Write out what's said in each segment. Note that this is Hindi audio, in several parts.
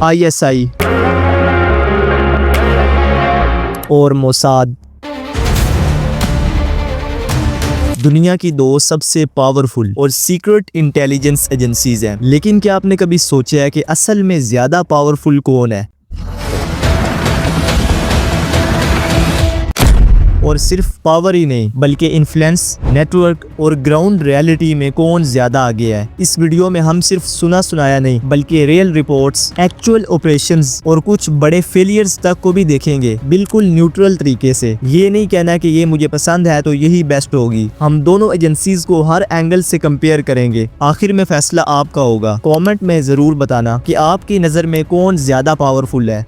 ISI और मोसाद दुनिया की दो सबसे पावरफुल और सीक्रेट इंटेलिजेंस एजेंसीज हैं। लेकिन क्या आपने कभी सोचा है कि असल में ज्यादा पावरफुल कौन है? और सिर्फ पावर ही नहीं बल्कि इन्फ्लुएंस, नेटवर्क और ग्राउंड रियलिटी में कौन ज्यादा आगे है। इस वीडियो में हम सिर्फ सुना सुनाया नहीं बल्कि रियल रिपोर्ट्स, एक्चुअल ऑपरेशंस और कुछ बड़े फेलियर्स तक को भी देखेंगे, बिल्कुल न्यूट्रल तरीके से। ये नहीं कहना कि ये मुझे पसंद है तो यही बेस्ट होगी। हम दोनों एजेंसीज को हर एंगल से कंपेयर करेंगे। आखिर में फैसला आपका होगा। कमेंट में जरूर बताना कि आपकी नजर में कौन ज्यादा पावरफुल है।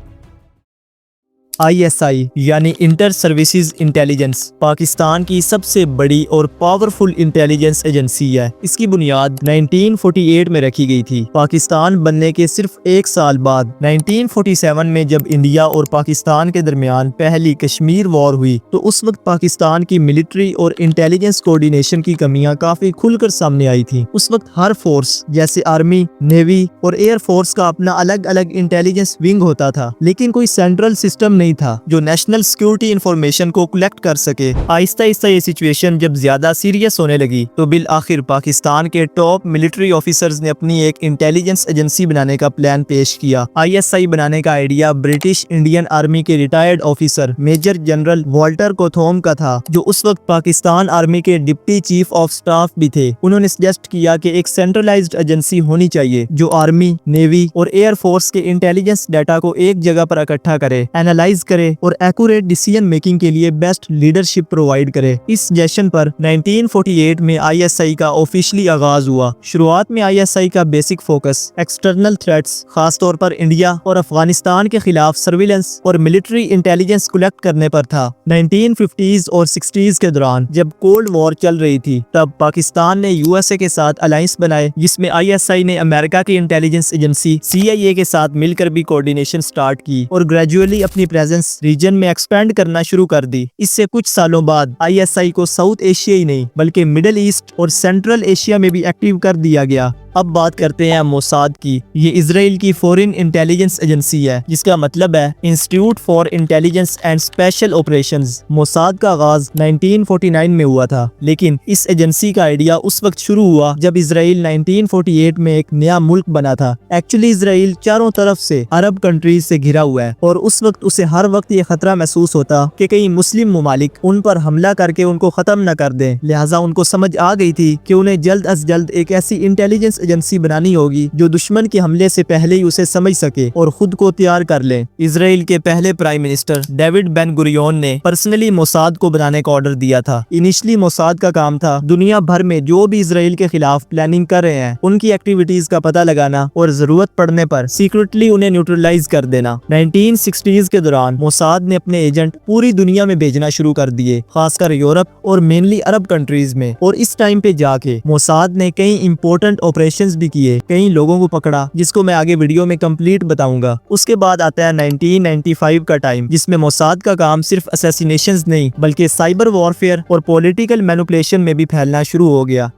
ISI यानी इंटर सर्विसेज इंटेलिजेंस पाकिस्तान की सबसे बड़ी और पावरफुल इंटेलिजेंस एजेंसी है। इसकी बुनियाद 1948 में रखी गई थी। पाकिस्तान बनने के सिर्फ एक साल बाद 1947 में जब इंडिया और पाकिस्तान के दरमियान पहली कश्मीर वॉर हुई तो उस वक्त पाकिस्तान की मिलिट्री और इंटेलिजेंस कोऑर्डिनेशन की कमियां काफी खुलकर सामने आई थी। उस वक्त हर फोर्स जैसे आर्मी, नेवी और एयर फोर्स का अपना अलग अलग इंटेलिजेंस विंग होता था, लेकिन कोई सेंट्रल सिस्टम नहीं था जो नेशनल सिक्योरिटी इंफॉर्मेशन को कलेक्ट कर सके। आहिस्ता आहिस्ता ये सिचुएशन जब ज्यादा सीरियस होने लगी तो बिल आखिर पाकिस्तान के टॉप मिलिट्री ऑफिसर्स ने अपनी एक इंटेलिजेंस एजेंसी बनाने का प्लान पेश किया। ISI बनाने का आइडिया ब्रिटिश इंडियन आर्मी के retired officer major general Walter Cawthome का था, जो उस वक्त पाकिस्तान आर्मी के डिप्टी चीफ ऑफ स्टाफ भी थे। उन्होंने सजेस्ट किया कि एक सेंट्रलाइज्ड एजेंसी होनी चाहिए जो आर्मी, नेवी और एयर फोर्स के इंटेलिजेंस डाटा को एक जगह पर इकट्ठा करे, एनालाइज करे और एक्यूरेट डिसीजन मेकिंग के लिए बेस्ट लीडरशिप प्रोवाइड करे। इस सेशन पर 1948 में ISI का ऑफिशियली आगाज हुआ। शुरुआत में ISI का बेसिक फोकस एक्सटर्नल थ्रेट्स, खासतौर पर इंडिया और अफगानिस्तान के खिलाफ सर्विलेंस और मिलिट्री इंटेलिजेंस कलेक्ट करने पर था। 1950s और 60s के दौरान जब कोल्ड वॉर चल रही थी तब पाकिस्तान ने USA के साथ अलायंस बनाए, जिसमें ISI ने अमेरिका की इंटेलिजेंस एजेंसी CIA के साथ मिलकर भी कोऑर्डिनेशन स्टार्ट की और ग्रेजुअली अपनी प्रेजेंस रीजन में एक्सपेंड करना शुरू कर दी। इससे कुछ सालों बाद ISI को साउथ एशिया ही नहीं बल्कि मिडिल ईस्ट और सेंट्रल एशिया में भी एक्टिव कर दिया गया। अब बात करते हैं मोसाद की। ये इजराइल की फॉरेन इंटेलिजेंस एजेंसी है, जिसका मतलब है institute for intelligence and special operations. Mossad का आगाज 1949 में हुआ था, लेकिन इस एजेंसी का आइडिया उस वक्त शुरू हुआ जब इजराइल 1948 में एक नया मुल्क बना था। एक्चुअली इजराइल चारों तरफ से अरब कंट्रीज से घिरा हुआ है और उस वक्त उसे हर वक्त ये खतरा महसूस होता कि कहीं मुस्लिम ममालिक उन पर हमला करके उनको खत्म न कर दें। लिहाजा उनको समझ आ गई थी कि उन्हें जल्द अज जल्द एक ऐसी इंटेलिजेंस एजेंसी बनानी होगी जो दुश्मन के हमले से पहले ही उसे समझ सके और खुद को तैयार कर ले। इजराइल के पहले prime minister David Ben Gurion ने पर्सनली मोसाद को बनाने का ऑर्डर दिया था। इनिशियली मोसाद का काम था दुनिया भर में जो भी इजराइल के खिलाफ प्लानिंग कर रहे हैं उनकी एक्टिविटीज का पता लगाना और जरूरत पड़ने पर सीक्रेटली उन्हें न्यूट्रलाइज कर देना। 1960s के दौरान मोसाद ने अपने एजेंट पूरी दुनिया में भेजना शुरू कर दिए, खासकर यूरोप और मेनली अरब कंट्रीज में। और इस टाइम पे जाके मोसाद ने कई इंपॉर्टेंट ऑपरेशंस भी किए, कई लोगों को पकड़ा, जिसको मैं आगे वीडियो में कंप्लीट बताऊंगा। उसके बाद आता है 1995 का टाइम, जिसमें मोसाद का काम सिर्फ असैसिनेशंस नहीं बल्कि साइबर वॉरफेयर और पॉलिटिकल मैनिपुलेशन में भी फैलना शुरू हो गया।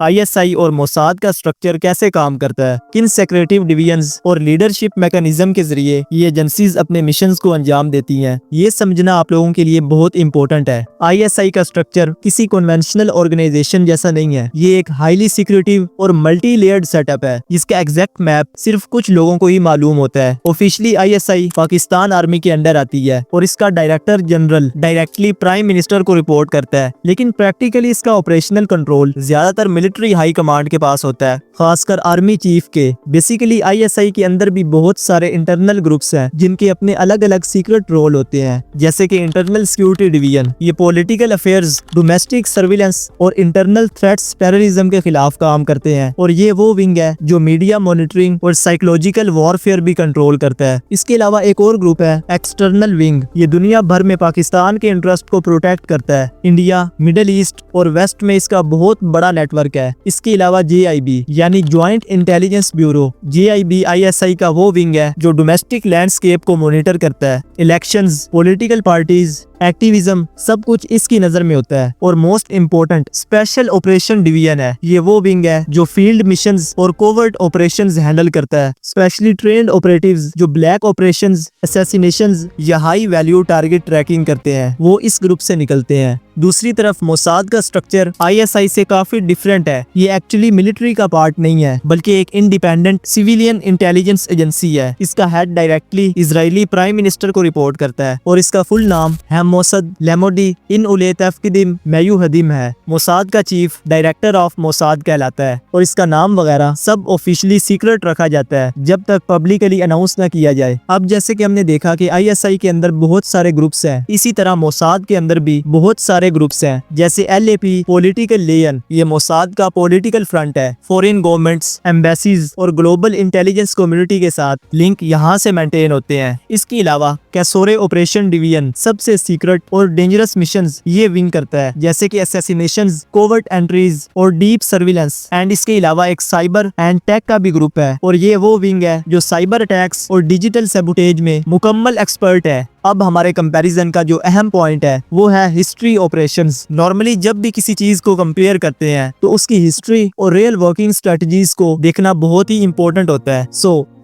ISI और मोसाद का स्ट्रक्चर कैसे काम करता है, किन सेक्रेटिव डिवीजन्स और लीडरशिप मैकेनिज्म के जरिए ये एजेंसीज अपने मिशंस को अंजाम देती हैं, ये समझना आप लोगों के लिए बहुत इंपॉर्टेंट है। ISI का स्ट्रक्चर किसी कन्वेंशनल ऑर्गेनाइजेशन जैसा नहीं है। ये एक हाईली सिक्योरेटिव और मल्टी लेयर्ड सेटअप है जिसका एग्जैक्ट मैप सिर्फ कुछ लोगों को ही मालूम होता है। ऑफिशियली ISI पाकिस्तान आर्मी के अंडर आती है और इसका director general directly prime minister को रिपोर्ट करता है, लेकिन प्रैक्टिकली इसका ऑपरेशनल कंट्रोल ज्यादातर मिलिट्री हाई कमांड के पास होता है, खासकर आर्मी चीफ के। बेसिकली ISI के अंदर भी बहुत सारे इंटरनल ग्रुप्स हैं जिनके अपने अलग अलग सीक्रेट रोल होते हैं, जैसे कि इंटरनल सिक्योरिटी डिवीजन, ये पॉलिटिकल अफेयर्स, डोमेस्टिक सर्विलेंस और इंटरनल थ्रेट्स, टेररिज्म के खिलाफ काम करते हैं। और ये वो विंग है जो मीडिया मॉनिटरिंग और साइकोलॉजिकल वॉरफेयर भी कंट्रोल करता है। इसके अलावा एक और ग्रुप है एक्सटर्नल विंग, ये दुनिया भर में पाकिस्तान के इंटरेस्ट को प्रोटेक्ट करता है। इंडिया, मिडिल ईस्ट और वेस्ट में इसका बहुत बड़ा बड़ा नेटवर्क है। इसके अलावा JIB यानी joint intelligence bureau, JIB ISI का वो विंग है जो डोमेस्टिक लैंडस्केप को मॉनिटर करता है। इलेक्शंस, पॉलिटिकल पार्टीज, एक्टिविज्म सब कुछ इसकी नजर में होता है। और most important special operation division है, ये वो विंग है जो फील्ड मिशंस और कोवर्ट ऑपरेशंस हैंडल करता है। स्पेशली ट्रेन्ड ऑपरेटिव्स जो ब्लैक ऑपरेशंस, असैसिनेशंस या हाई वैल्यू टारगेट ट्रैकिंग करते हैं, वो इस ग्रुप से निकलते हैं। दूसरी तरफ मोसाद का स्ट्रक्चर ISI से काफी डिफरेंट है। ये एक्चुअली मिलिट्री का पार्ट नहीं है बल्कि एक इंडिपेंडेंट सिविलियन इंटेलिजेंस एजेंसी है। इसका head directly Israeli prime minister को रिपोर्ट करता है और इसका फुल नाम है मोसद लेमोडी इन उले तफकीदिम मैयूहदीम है। मोसाद का चीफ डायरेक्टर ऑफ मोसाद कहलाता है और इसका नाम वगैरह सब ऑफिशियली सीक्रेट रखा जाता है जब तक पब्लिकली अनाउंस न किया जाए। अब जैसे कि हमने देखा कि ISI के अंदर बहुत सारे ग्रुप्स हैं, इसी तरह मोसाद के अंदर भी बहुत सारे ग्रुप्स हैं। जैसे LAP पॉलिटिकल लेयन, ये मोसाद का पॉलिटिकल फ्रंट है। फॉरेन गवर्नमेंट्स, एम्बेसीज और ग्लोबल इंटेलिजेंस कम्युनिटी के साथ लिंक यहाँ से मेंटेन होते हैं। इसके अलावा कैसोरे ऑपरेशन डिवीजन सबसे सीक्रेट और डेंजरस मिशंस ये विंग करता है, जैसे कि असैसिनेशंस, कोवर्ट एंट्रीज और डीप सर्विलेंस। एंड इसके अलावा एक साइबर एंड टेक का भी ग्रुप है और ये वो विंग है जो साइबर अटैक्स और डिजिटल सैबोटेज में मुकम्मल एक्सपर्ट है। अब हमारे कंपैरिजन का जो अहम पॉइंट है वो है हिस्ट्री ऑपरेशंस। नॉर्मली जब भी किसी चीज को कंपेयर करते हैं तो उसकी हिस्ट्री और रियल वर्किंग स्ट्रेटजीज को देखना बहुत ही इंपॉर्टेंट होता है।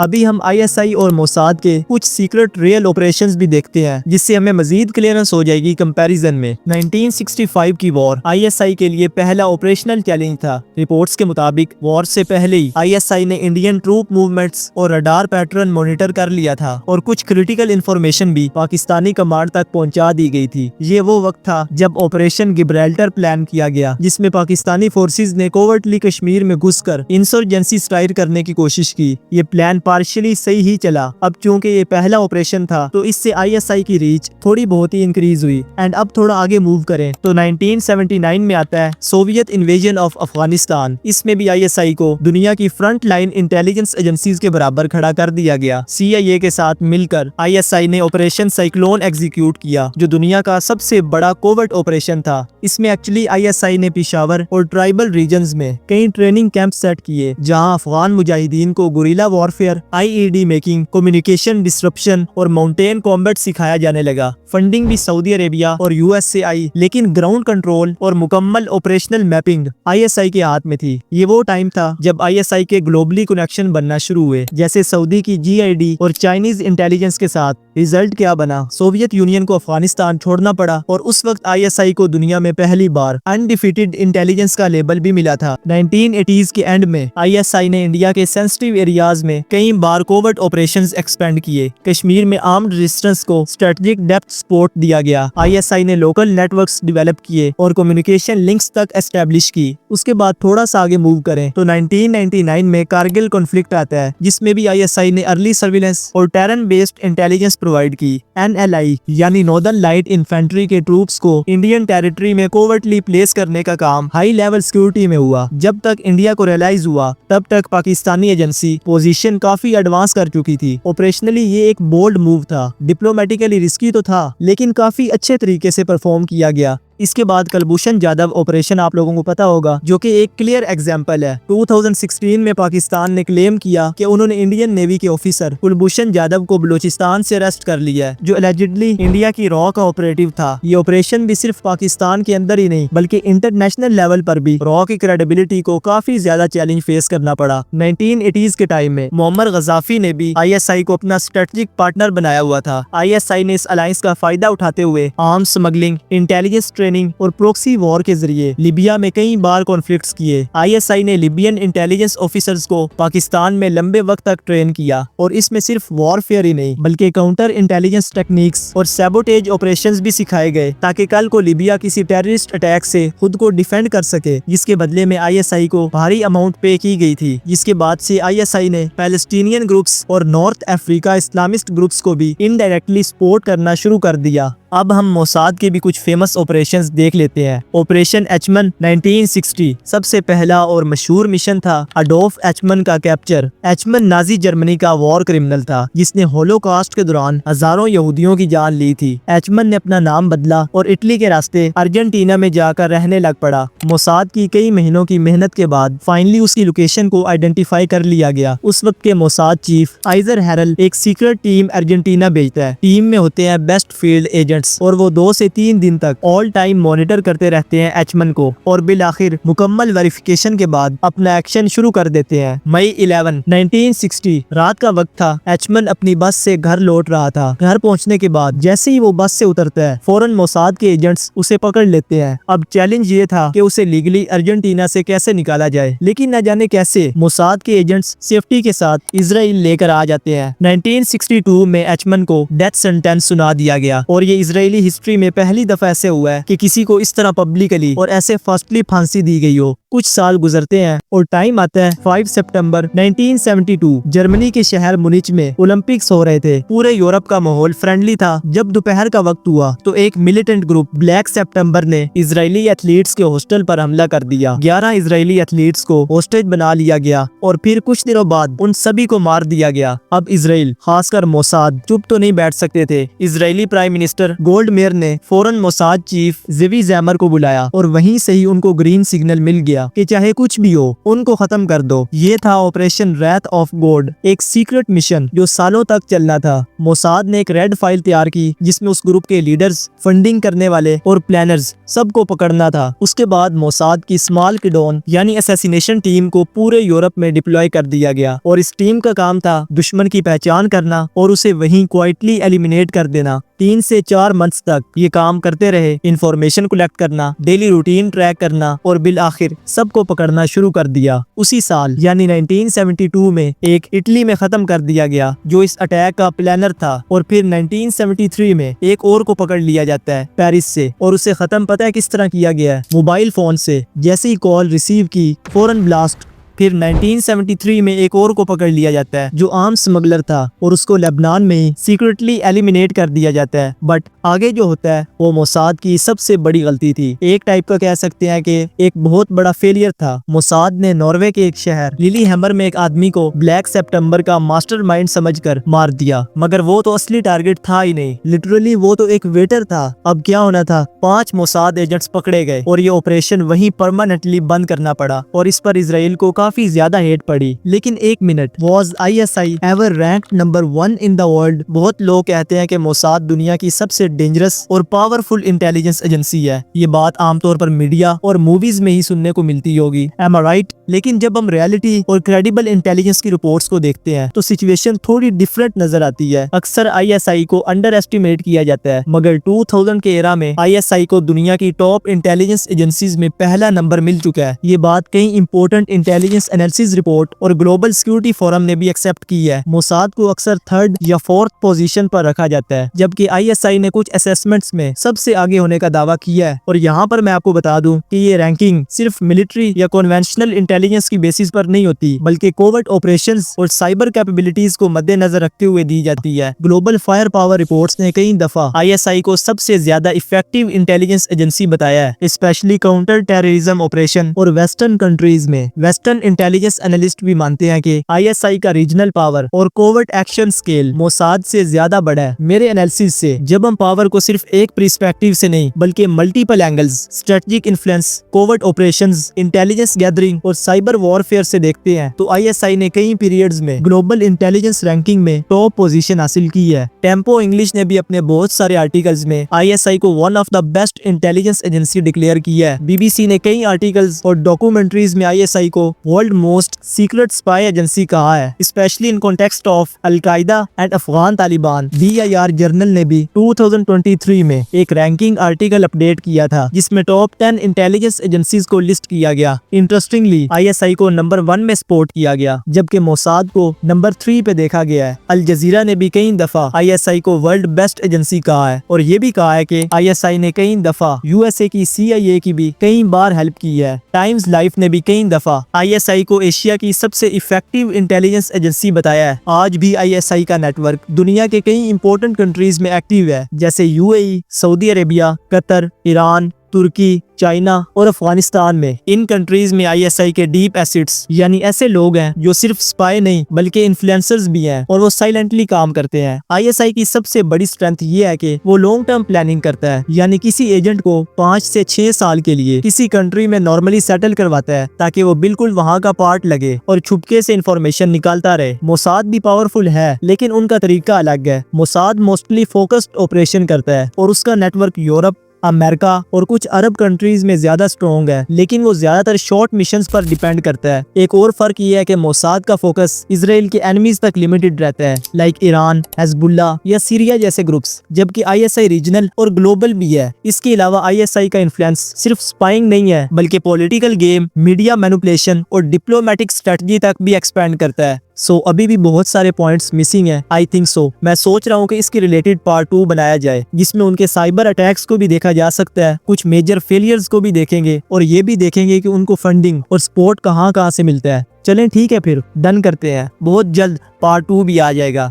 अभी हम ISI और मोसाद के कुछ सीक्रेट रियल ऑपरेशंस भी देखते हैं जिससे हमें मजीद क्लियरेंस हो जाएगी कंपैरिजन में। 1965 की वॉर ISI के लिए पहला ऑपरेशनल चैलेंज था। रिपोर्ट्स के मुताबिक वॉर से पहले ही ISI ने इंडियन ट्रूप मूवमेंट्स और रडार पैटर्न मॉनिटर कर लिया था और कुछ क्रिटिकल इंफॉर्मेशन भी पाकिस्तानी कमांड तक पहुंचा दी गई थी। ये वो वक्त था जब ऑपरेशन गिब्राल्टर प्लान किया गया, जिसमें पाकिस्तानी फोर्सेस ने कोवर्टली कश्मीर में घुसकर इंसर्जेंसी स्टार्ट करने की कोशिश की। ये प्लान पार्शियली सही ही चला। अब चूंकि ये पहला ऑपरेशन था तो इससे ISI की रीच थोड़ी बहुत ही इंक्रीज हुई। एंड अब थोड़ा आगे मूव करें तो 1979 में आता है सोवियत इन्वेजन ऑफ अफगानिस्तान। इसमें भी ISI को दुनिया की फ्रंट लाइन इंटेलिजेंस एजेंसीज के बराबर खड़ा कर दिया गया। CIA के साथ मिलकर ISI ने ऑपरेशन साइक्लोन एग्जीक्यूट किया जो दुनिया का सबसे बड़ा कोवर्ट ऑपरेशन था। इसमें एक्चुअली ISI ने पेशावर और ट्राइबल रीजन्स में कई ट्रेनिंग कैंप सेट किए जहां अफगान मुजाहिदीन को guerrilla warfare, IED making, communication disruption और माउंटेन कॉम्बैट सिखाया जाने लगा। फंडिंग भी सऊदी अरेबिया और US से आई, लेकिन ग्राउंड कंट्रोल और मुकम्मल ऑपरेशनल मैपिंग ISI के हाथ में थी। ये वो टाइम था जब ISI के ग्लोबली कनेक्शन बनना शुरू हुए, जैसे सऊदी की GID और चाइनीज इंटेलिजेंस के साथ। रिजल्ट क्या बना? सोवियत यूनियन को अफगानिस्तान छोड़ना पड़ा और उस वक्त ISI को दुनिया में पहली बार अनडिफीटेड इंटेलिजेंस का लेबल भी मिला था। 1980s के एंड में ISI ने इंडिया के सेंसिटिव एरियाज में कई बार कोवर्ट ऑपरेशंस एक्सपेंड किए। कश्मीर में आर्म्ड रेजिस्टेंस को स्ट्रेटेजिक डेप्थ सपोर्ट दिया गया। ISI ने लोकल नेटवर्क्स डेवलप किए और कम्युनिकेशन लिंक्स तक एस्टेब्लिश की। उसके बाद थोड़ा सा आगे मूव करें तो 1999 में कारगिल कॉन्फ्लिक्ट आता है, जिसमें भी ISI ने अर्ली सर्विलेंस और टेरन बेस्ड इंटेलिजेंस प्रोवाइड की। NLI यानी नॉर्दर्न लाइट इन्फेंट्री के ट्रूप्स को इंडियन टेरिटरी में कोवर्टली प्लेस करने का काम हाई लेवल सिक्योरिटी में हुआ। जब तक इंडिया को रियलाइज हुआ तब तक पाकिस्तानी एजेंसी पोजीशन काफी एडवांस कर चुकी थी। ऑपरेशनली ये एक बोल्ड मूव था, डिप्लोमेटिकली रिस्की तो था लेकिन काफी अच्छे तरीके से परफॉर्म किया गया। इसके बाद कुलभूषण जाधव ऑपरेशन आप लोगों को पता होगा, जो कि एक क्लियर एग्जांपल है। 2016 में पाकिस्तान ने क्लेम किया कि उन्होंने इंडियन नेवी के ऑफिसर कुलभूषण जाधव को बलूचिस्तान से अरेस्ट कर लिया है, जो एलिजिडली इंडिया की रॉ का ऑपरेटिव था। ये ऑपरेशन भी सिर्फ पाकिस्तान के अंदर ही नहीं बल्कि इंटरनेशनल लेवल पर भी रॉ की क्रेडिबिलिटी को काफी ज्यादा चैलेंज फेस करना पड़ा। 1980s के टाइम में मोहम्मद गजाफी ने भी ISI को अपना स्ट्रेटेजिक पार्टनर बनाया हुआ था। ISI ने इस अलायंस का फायदा उठाते हुए आर्म्स स्मगलिंग, इंटेलिजेंस ट्रेनिंग और प्रोक्सी वॉर के जरिए लिबिया में कई बार कॉन्फ्लिक्ट्स किए। ISI ने लिबियन इंटेलिजेंस ऑफिसर्स को पाकिस्तान में लंबे वक्त तक ट्रेन किया और इसमें सिर्फ वॉरफेयर ही नहीं बल्कि काउंटर इंटेलिजेंस टेक्निक्स और सैबोटेज ऑपरेशंस भी सिखाए गए, ताकि कल को लिबिया किसी टेररिस्ट अटैक से खुद को डिफेंड कर सके, जिसके बदले में ISI को भारी अमाउंट पे की गई थी। जिसके बाद से ISI ने पैलेस्टीनियन ग्रुप्स और नॉर्थ अफ्रीका इस्लामिस्ट ग्रुप्स को भी इनडायरेक्टली सपोर्ट करना शुरू कर दिया। अब हम मोसाद के भी कुछ फेमस ऑपरेशंस देख लेते हैं। ऑपरेशन एचमन 1960 सबसे पहला और मशहूर मिशन था अडोल्फ एचमन का कैप्चर। एचमन नाजी जर्मनी का वॉर क्रिमिनल था जिसने होलोकॉस्ट के दौरान हजारों यहूदियों की जान ली थी। एचमन ने अपना नाम बदला और इटली के रास्ते अर्जेंटीना में जाकर रहने लग पड़ा। मोसाद की कई महीनों की मेहनत के बाद फाइनली उसकी लोकेशन को आइडेंटिफाई कर लिया गया। उस वक्त के मोसाद चीफ आइजर हैरल एक सीक्रेट टीम अर्जेंटीना भेजता है। टीम में होते हैं बेस्ट फील्ड एजेंट्स और वो 2 से 3 दिन तक ऑल टाइम मॉनिटर करते रहते हैं एचमन को और बिल आखिर मुकम्मल वेरिफिकेशन के बाद अपना एक्शन शुरू कर देते हैं। मई 11, 1960 रात का वक्त था। एचमन अपनी बस से घर लौट रहा था। घर पहुंचने के बाद जैसे ही वो बस से उतरता है फौरन मोसाद के एजेंट्स उसे पकड़ लेते हैं। अब चैलेंज ये था कि उसे लीगली अर्जेंटीना से कैसे निकाला जाए, लेकिन न जाने कैसे मोसाद के एजेंट्स सेफ्टी के साथ इजराइल लेकर आ जाते हैं। 1962 में एचमन को डेथ सेंटेंस सुना दिया गया और ये इजरायली हिस्ट्री में पहली दफा ऐसे हुआ है कि किसी को इस तरह पब्लिकली और ऐसे फास्टली फांसी दी गई हो। कुछ साल गुजरते हैं और टाइम आता है 5 सितंबर 1972। जर्मनी के शहर मुनिच में ओलंपिक्स हो रहे थे। पूरे यूरोप का माहौल फ्रेंडली था। जब दोपहर का वक्त हुआ तो एक मिलिटेंट ग्रुप ब्लैक सितंबर ने इजरायली एथलीट्स के हॉस्टल पर हमला कर दिया। 11 इजरायली एथलीट्स को होस्टेज बना लिया गया और फिर कुछ दिनों बाद उन सभी को मार दिया गया। अब इजराइल खासकर मोसाद चुप तो नहीं बैठ सकते थे। इजरायली प्राइम मिनिस्टर गोल्डमेयर ने फौरन मोसाद चीफ ज़ेवी ज़ैमर को बुलाया और वहीं से ही उनको ग्रीन सिग्नल मिल गया कि चाहे कुछ भी हो उनको खत्म कर दो। ये था ऑपरेशन रैथ ऑफ गॉड, एक सीक्रेट मिशन जो सालों तक चलना था। मोसाद ने एक रेड फाइल तैयार की जिसमें उस ग्रुप के लीडर्स, फंडिंग करने वाले और प्लानर्स सबको पकड़ना था। उसके बाद मोसाद की स्मॉल किडोन यानी असैसिनेशन टीम को पूरे यूरोप में डिप्लॉय कर दिया गया और इस टीम का काम था दुश्मन की पहचान करना और उसे वहीं क्वाइटली एलिमिनेट कर देना। 3 से 4 मंथ्स तक ये काम करते रहे, इंफॉर्मेशन कलेक्ट करना, डेली रूटीन ट्रैक करना और बिल आखिर सबको पकड़ना शुरू कर दिया। उसी साल यानी 1972 में एक इटली में खत्म कर दिया गया जो इस अटैक का प्लानर था और फिर 1973 में एक और को पकड़ लिया जाता है पेरिस से और उसे खत्म पता है किस तरह किया गया है? मोबाइल फोन से। जैसे ही कॉल रिसीव की फौरन ब्लास्ट। फिर 1973 में एक और को पकड़ लिया जाता है जो आर्म स्मगलर था और उसको लेबनान में ही सीक्रेटली एलिमिनेट कर दिया जाता है। बट आगे जो होता है वो मोसाद की सबसे बड़ी गलती थी। एक टाइप का कह सकते हैं कि एक बहुत बड़ा फेलियर था। मोसाद ने नॉर्वे के एक शहर लिलीहैमर में एक आदमी को ब्लैक सितंबर का मास्टरमाइंड समझकर मार दिया, मगर वो तो असली टारगेट था ही नहीं। लिटरली वो तो एक वेटर था। अब क्या होना था? 5 मोसाद एजेंट्स पकड़े गए और ये ऑपरेशन वहीं परमानेंटली बंद करना पड़ा और इस पर इसराइल को काफी ज्यादा हेट पड़ी। लेकिन एक minute, was ISI ever ranked number 1 in the world? बहुत लोग कहते हैं कि मोसाद दुनिया की सबसे डेंजरस और पावरफुल इंटेलिजेंस एजेंसी है। ये बात आमतौर पर मीडिया और मूवीज में ही सुनने को मिलती होगी, एम आई राइट? लेकिन जब हम रियलिटी और क्रेडिबल इंटेलिजेंस की रिपोर्ट्स को देखते हैं तो सिचुएशन थोड़ी डिफरेंट नजर आती है। अक्सर आईएसआई को अंडर एस्टिमेट किया जाता है, मगर 2000 के एरा में आईएसआई को दुनिया की टॉप इंटेलिजेंस एजेंसीज में पहला नंबर मिल चुका है। ये बात कई इंपोर्टेंट इंटेलिजेंस एनालिसिस रिपोर्ट और ग्लोबल सिक्योरिटी फोरम ने भी एक्सेप्ट की है। मोसाद को अक्सर 3rd या 4th पोजीशन पर रखा जाता है, जबकि आईएसआई ने कुछ असेसमेंट्स में सबसे आगे होने का दावा किया है। और यहाँ पर मैं आपको बता दूं कि ये रैंकिंग सिर्फ मिलिट्री या कन्वेंशनल इंटेलिजेंस की बेसिस पर नहीं होती, बल्कि कोवर्ट ऑपरेशंस और साइबर कैपेबिलिटीज को मद्देनजर रखते हुए दी जाती है। ग्लोबल फायर पावर रिपोर्ट्स ने कई दफा आईएसआई को सबसे ज्यादा इफेक्टिव इंटेलिजेंस एजेंसी बताया है, स्पेशली काउंटर टेररिज्म ऑपरेशन और वेस्टर्न कंट्रीज में। वेस्टर्न इंटेलिजेंस एनालिस्ट भी मानते हैं कि आईएसआई का रीजनल पावर और कोवर्ट एक्शन स्केल मोसाद से ज्यादा बड़ा है। मेरे एनालिसिस से जब हम पावर को सिर्फ एक पर्सपेक्टिव से नहीं बल्कि multiple angles, strategic influence, covert operations, intelligence gathering और साइबर वॉरफेयर से देखते हैं तो आईएसआई ने कई पीरियड्स में ग्लोबल इंटेलिजेंस रैंकिंग में टॉप पोजीशन हासिल की है। टेम्पो इंग्लिश ने भी अपने बहुत सारे आर्टिकल्स में आईएसआई को one of the best intelligence agency declare किया है। बीबीसी ने कई आर्टिकल्स और डॉक्यूमेंट्रीज में आईएसआई को world most secret spy agency कहा है, specially in context of al Qaeda and Afghan Taliban. BIR journal ने भी 2023 में एक रैंकिंग आर्टिकल अपडेट किया था जिसमें टॉप 10 इंटेलिजेंस एजेंसीज को लिस्ट किया गया। इंटरेस्टिंगली आईएसआई को नंबर 1 में स्पॉट किया गया, जबकि मोसाद को नंबर 3 पे देखा गया है। अल जजीरा ने भी कई दफा आईएसआई को वर्ल्ड बेस्ट एजेंसी कहा है और ये भी कहा है कि आईएसआई ने कई दफा यूएसए की CIA की भी कई बार हेल्प की है। टाइम्स लाइफ ने भी कई दफा आईएसआई ISI को एशिया की सबसे इफेक्टिव इंटेलिजेंस एजेंसी बताया है। आज भी ISI का नेटवर्क दुनिया के कई इंपॉर्टेंट कंट्रीज में एक्टिव है, जैसे UAE, Saudi Arabia, Qatar, Iran, तुर्की, चाइना और अफगानिस्तान में। इन कंट्रीज में ISI के डीप एसेट्स यानी ऐसे लोग हैं जो सिर्फ स्पाई नहीं बल्कि इन्फ्लुएंसर्स भी हैं और वो साइलेंटली काम करते हैं। ISI की सबसे बड़ी स्ट्रेंथ ये है कि वो लॉन्ग टर्म प्लानिंग करता है, यानी किसी एजेंट को 5 से 6 साल के लिए किसी कंट्री में नॉर्मली सेटल करवाता है ताकि वो बिल्कुल वहाँ का पार्ट लगे और छुपके से इंफॉर्मेशन निकालता रहे। मोसाद भी पावरफुल है, लेकिन उनका तरीका अलग है। मोसाद मोस्टली फोकस्ड ऑपरेशन करता है और उसका नेटवर्क यूरोप, अमेरिका और कुछ अरब कंट्रीज में ज्यादा स्ट्रॉन्ग है, लेकिन वो ज्यादातर शॉर्ट मिशंस पर डिपेंड करता है। एक और फर्क ये है कि मोसाद का फोकस इजराइल के एनिमीज तक लिमिटेड रहता है, लाइक ईरान, हिजबुल्लाह या सीरिया जैसे ग्रुप्स, जबकि ISI रीजनल और ग्लोबल भी है। इसके अलावा ISI का इन्फ्लुएंस सिर्फ स्पाइंग नहीं है बल्कि पॉलिटिकल गेम, मीडिया मैनिपुलेशन और डिप्लोमेटिक स्ट्रेटजी तक भी एक्सपेंड करता है। अभी भी बहुत सारे पॉइंट्स मिसिंग हैं। आई थिंक मैं सोच रहा हूँ कि इसके रिलेटेड पार्ट 2 बनाया जाए, जिसमें उनके साइबर अटैक्स को भी देखा जा सकता है, कुछ मेजर फेलियर्स को भी देखेंगे और ये भी देखेंगे कि उनको फंडिंग और सपोर्ट कहाँ से मिलता है। चलें ठीक है, फिर डन करते हैं। बहुत जल्द पार्ट 2 भी आ जाएगा।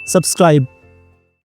सब्सक्राइब।